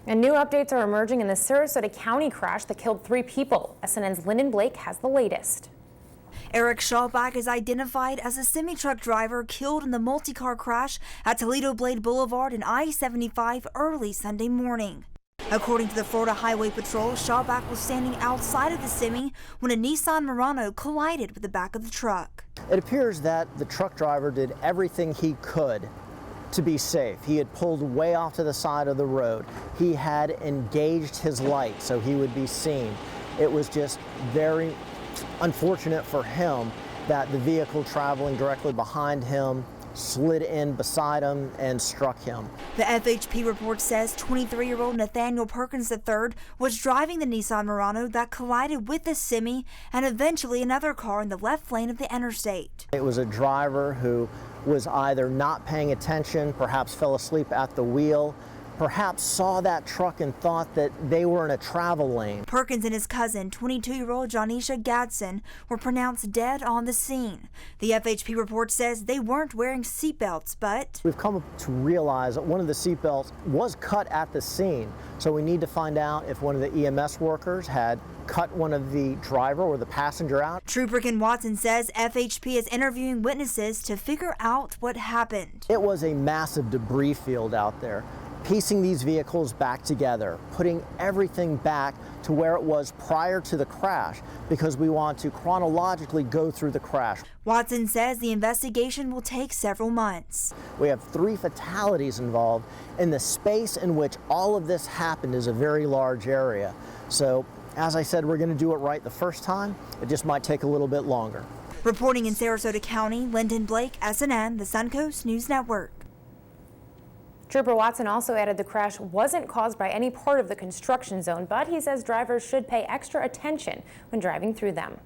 And new updates are emerging in the Sarasota County crash that killed 3 people. SNN's Lyndon Blake has the latest. Eric Schallbach is identified as a semi-truck driver killed in the multi-car crash at Toledo Blade Boulevard and I-75 early Sunday morning. According to the Florida Highway Patrol, Schallbach was standing outside of the semi when a Nissan Murano collided with the back of the truck. It appears that the truck driver did everything he could to be safe. He had pulled way off to the side of the road. He had engaged his light so he would be seen. It was just very unfortunate for him that the vehicle traveling directly behind him slid in beside him and struck him. The FHP report says 23-year-old Nathaniel Perkins III was driving the Nissan Murano that collided with the semi and eventually another car in the left lane of the interstate. It was a driver who was either not paying attention, perhaps fell asleep at the wheel, perhaps saw that truck and thought that they were in a travel lane. Perkins and his cousin, 22-year-old Jonisha Gadsden, were pronounced dead on the scene. The FHP report says they weren't wearing seatbelts, but we've come to realize that one of the seatbelts was cut at the scene. So we need to find out if one of the EMS workers had cut one of the driver or the passenger out. Trooper Ken Watson says FHP is interviewing witnesses to figure out what happened. It was a massive debris field out there. Piecing these vehicles back together, putting everything back to where it was prior to the crash, because we want to chronologically go through the crash. Watson says the investigation will take several months. We have 3 fatalities involved, and the space in which all of this happened is a very large area. So, as I said, we're going to do it right the first time. It just might take a little bit longer. Reporting in Sarasota County, Lyndon Blake, SNN, the Suncoast News Network. Trooper Watson also added the crash wasn't caused by any part of the construction zone, but he says drivers should pay extra attention when driving through them.